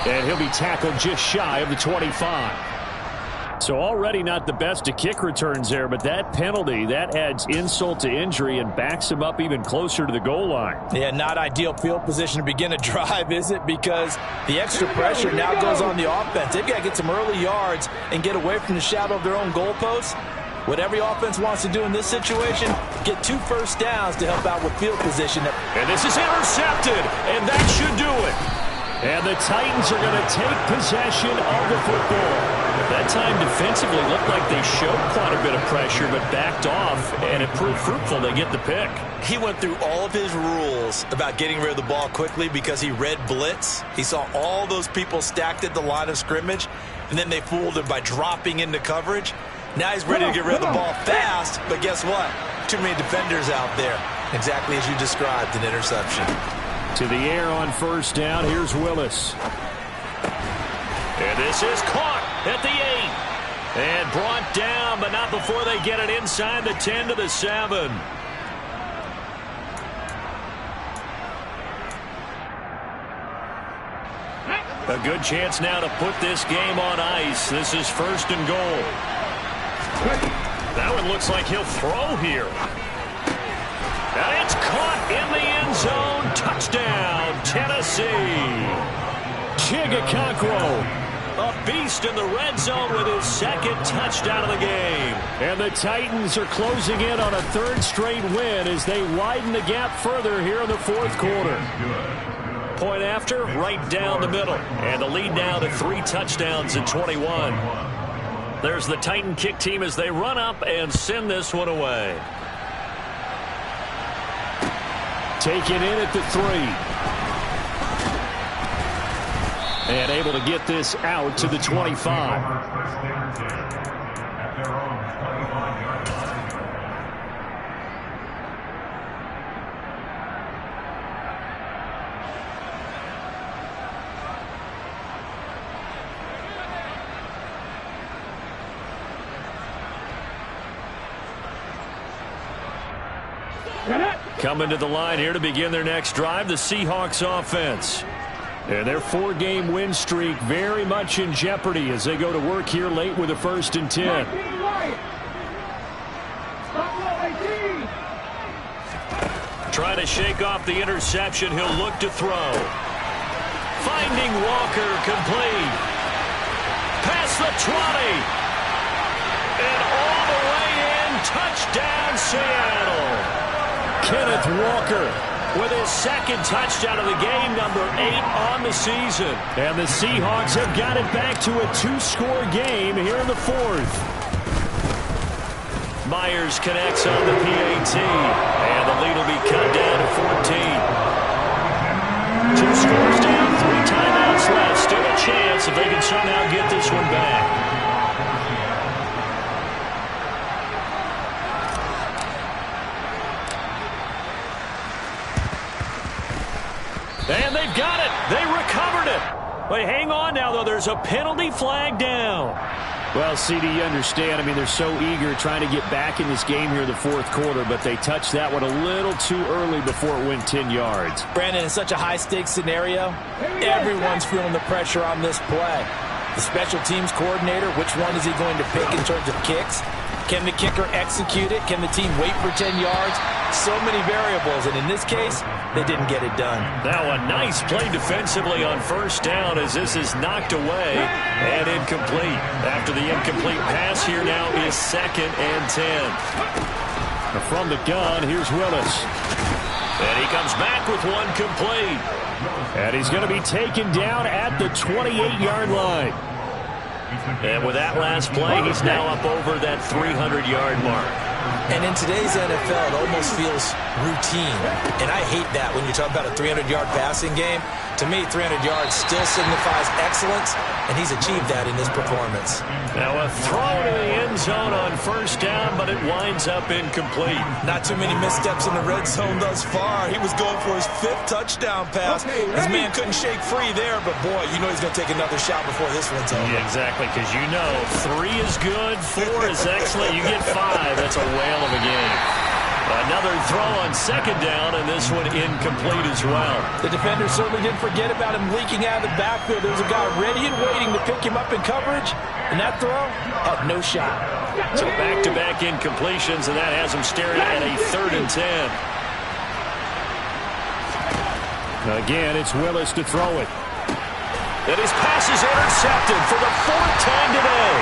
And he'll be tackled just shy of the 25. So already not the best of kick returns there, but that penalty, that adds insult to injury and backs him up even closer to the goal line. Yeah, not ideal field position to begin a drive, is it? Because the extra pressure now goes on the offense. They've got to get some early yards and get away from the shadow of their own goalposts. What every offense wants to do in this situation, get 2 first downs to help out with field position. And this is intercepted, and that should do it. And the Titans are going to take possession of the football. That time defensively looked like they showed quite a bit of pressure but backed off, and it proved fruitful. They get the pick. He went through all of his rules about getting rid of the ball quickly because he read blitz. He saw all those people stacked at the line of scrimmage, and then they fooled him by dropping into coverage. Now he's ready to get rid of the ball fast, but guess what? Too many defenders out there. Exactly as you described, an interception. To the air on 1st down. Here's Willis. And this is caught at the 8. And brought down, but not before they get it inside the 10 to the 7. A good chance now to put this game on ice. This is 1st and goal. That one looks like he'll throw here. And it's caught in the end zone. Touchdown, Tennessee. Chigacancro, a beast in the red zone with his 2nd touchdown of the game. And the Titans are closing in on a 3rd straight win as they widen the gap further here in the 4th quarter. Point after, right down the middle. And the lead now to 3 touchdowns at 21. There's the Titan kick team as they run up and send this one away. Taken in at the 3. And able to get this out to the 25. Coming to the line here to begin their next drive, the Seahawks offense. And their 4-game win streak very much in jeopardy as they go to work here late with a 1st and 10. Trying to shake off the interception. He'll look to throw. Finding Walker complete. Past the 20. And all the way in. Touchdown, Seattle. Kenneth Walker with his second touchdown of the game, number 8 on the season. And the Seahawks have got it back to a 2-score game here in the 4th. Myers connects on the PAT, and the lead will be cut down to 14. 2 scores down, 3 timeouts left. Still a chance if they can somehow get this one back. And they've got it. They recovered it. But hang on now, though. There's a penalty flag down. Well, CD, you understand. I mean, they're so eager trying to get back in this game here in the 4th quarter, but they touched that one a little too early before it went 10 yards. Brandon, in such a high-stakes scenario, everyone's feeling the pressure on this play. The special teams coordinator, which one is he going to pick in terms of kicks? Can the kicker execute it? Can the team wait for 10 yards? So many variables, and in this case, they didn't get it done. Now a nice play defensively on 1st down as this is knocked away and incomplete. After the incomplete pass, here now is 2nd and 10. From the gun, here's Willis. And he comes back with one complete. And he's going to be taken down at the 28-yard line. And with that last play, he's now up over that 300-yard mark. And in today's NFL, it almost feels routine. And I hate that when you talk about a 300-yard passing game. To me, 300 yards still signifies excellence, and he's achieved that in this performance. Now a throw to the end zone on 1st down, but it winds up incomplete. Not too many missteps in the red zone thus far. He was going for his 5th touchdown pass. His man couldn't shake free there, but boy, you know he's going to take another shot before this one's over. Yeah, exactly, because you know 3 is good, 4 is excellent. You get 5, that's a whale of a game. Another throw on 2nd down, and this one incomplete as well. The defender certainly didn't forget about him leaking out of the backfield. There was a guy ready and waiting to pick him up in coverage, and that throw had no shot. So back-to-back incompletions, and that has him staring at a 3rd and 10. Again, it's Willis to throw it. And his pass is intercepted for the 4th time today.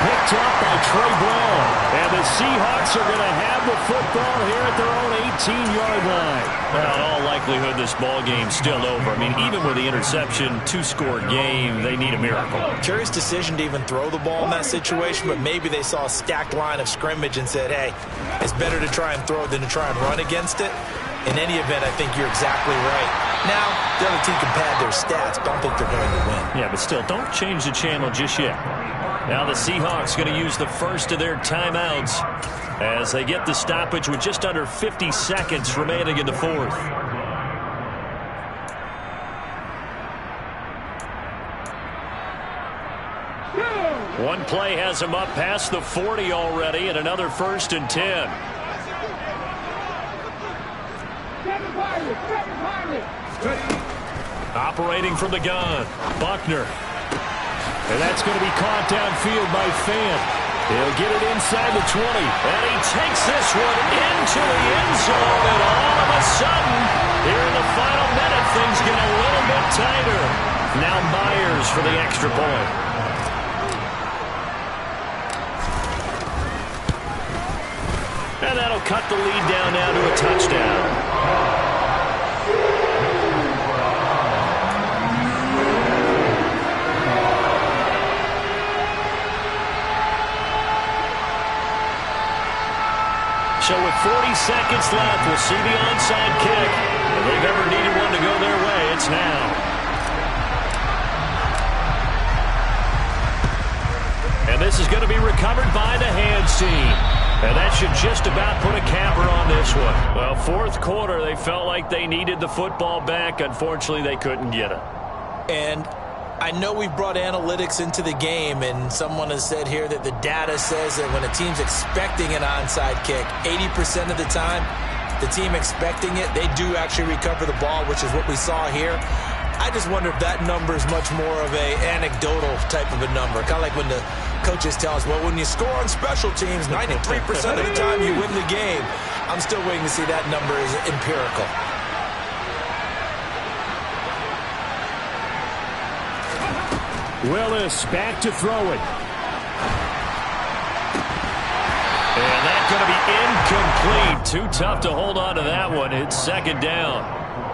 Picked up by Trey Brown. And the Seahawks are going to have the football here at their own 18-yard line. Well, in all likelihood, this ball game's still over. I mean, even with the interception, 2-score game, they need a miracle. Curious decision to even throw the ball in that situation, but maybe they saw a stacked line of scrimmage and said, hey, it's better to try and throw than to try and run against it. In any event, I think you're exactly right. Now, the other team can pad their stats, but I don't think they're going to win. Yeah, but still, don't change the channel just yet. Now the Seahawks going to use the first of their timeouts as they get the stoppage with just under 50 seconds remaining in the 4th. One play has him up past the 40 already, and another 1st and 10. Operating from the gun, Buckner. And that's going to be caught downfield by Fant. He'll get it inside the 20. And he takes this one into the end zone, and all of a sudden, here in the final minute, things get a little bit tighter. Now Myers for the extra point. And that'll cut the lead down now to a touchdown. So with 40 seconds left, we'll see the onside kick. If they've ever needed one to go their way, it's now. And this is going to be recovered by the hands team. And that should just about put a capper on this one. Well, 4th quarter, they felt like they needed the football back. Unfortunately, they couldn't get it. And I know we've brought analytics into the game, and someone has said here that the data says that when a team's expecting an onside kick, 80% of the time, the team expecting it, they do actually recover the ball, which is what we saw here. I just wonder if that number is much more of a anecdotal type of a number. Kind of like when the coaches tell us, well, when you score on special teams, 93% of the time you win the game. I'm still waiting to see that number is empirical. Willis back to throw it. And that going to be incomplete. Too tough to hold on to that one. It's second down.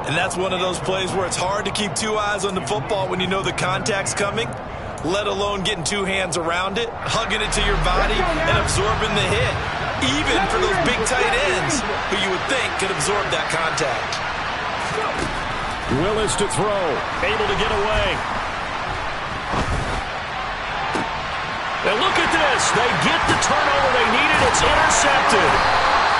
And that's one of those plays where it's hard to keep two eyes on the football when you know the contact's coming, let alone getting two hands around it, hugging it to your body, and absorbing the hit. Even for those big tight ends who you would think could absorb that contact. Willis to throw. Able to get away. And look at this. They get the turnover they needed. It's intercepted.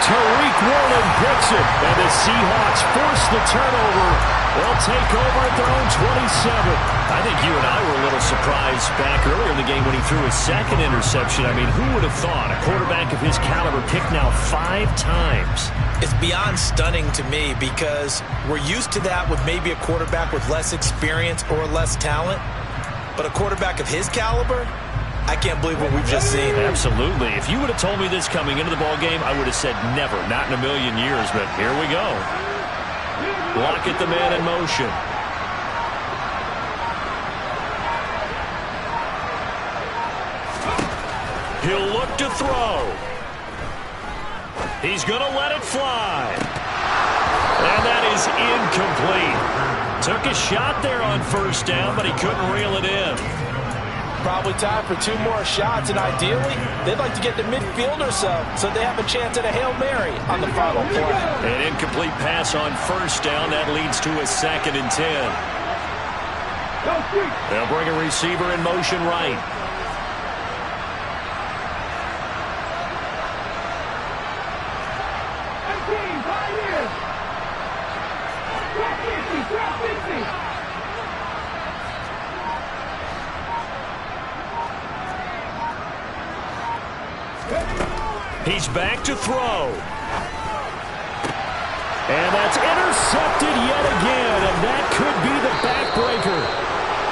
Tariq Woolen picks it. And the Seahawks force the turnover. They'll take over at their own 27. I think you and I were a little surprised back earlier in the game when he threw his second interception. I mean, who would have thought a quarterback of his caliber picked now 5 times? It's beyond stunning to me because we're used to that with maybe a quarterback with less experience or less talent. But a quarterback of his caliber, I can't believe what we've just seen. Absolutely. If you would have told me this coming into the ballgame, I would have said never, not in a million years. But here we go. Lockett the man in motion. He'll look to throw. He's going to let it fly. And that is incomplete. Took a shot there on first down, but he couldn't reel it in. Probably time for 2 more shots, and ideally, they'd like to get to midfield or so they have a chance at a Hail Mary on the final play. An incomplete pass on first down. That leads to a 2nd and 10. They'll bring a receiver in motion right. He's back to throw. And that's intercepted yet again, and that could be the backbreaker.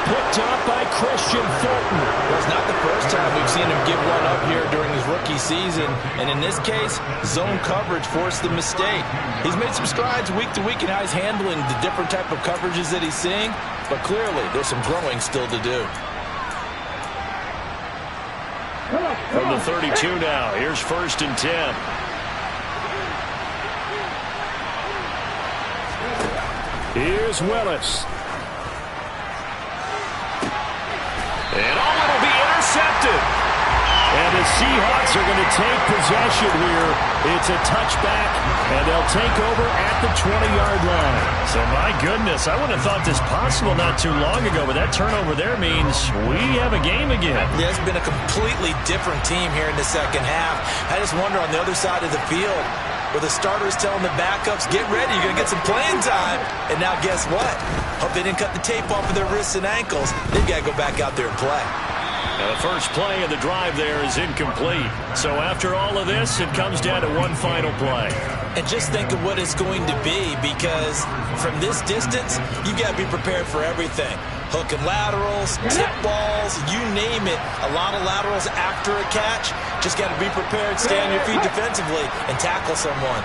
Picked up by Christian Fulton. Well, it's not the first time we've seen him give one up here during his rookie season, and in this case, zone coverage forced the mistake. He's made some strides week to week in how he's handling the different type of coverages that he's seeing, but clearly there's some growing still to do. From the 32 now, here's 1st and 10. Here's Willis. And it'll be intercepted. And the Seahawks are going to take possession here. It's a touchback, and they'll take over at the 20-yard line. So, my goodness, I wouldn't have thought this possible not too long ago, but that turnover there means we have a game again. Yeah, it's been a completely different team here in the second half. I just wonder on the other side of the field where the starters telling the backups, get ready, you're going to get some playing time. And now guess what? Hope they didn't cut the tape off of their wrists and ankles. They've got to go back out there and play. Now the first play of the drive there is incomplete. So after all of this, it comes down to one final play. And just think of what it's going to be, because from this distance, you've got to be prepared for everything. Hook and laterals, tip balls, you name it. A lot of laterals after a catch. Just got to be prepared, stay on your feet defensively, and tackle someone.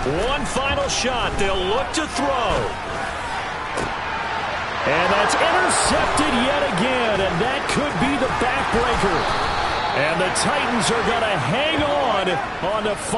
One final shot. They'll look to throw. And that's intercepted yet again, and that could be the backbreaker. And the Titans are going to hang on the final.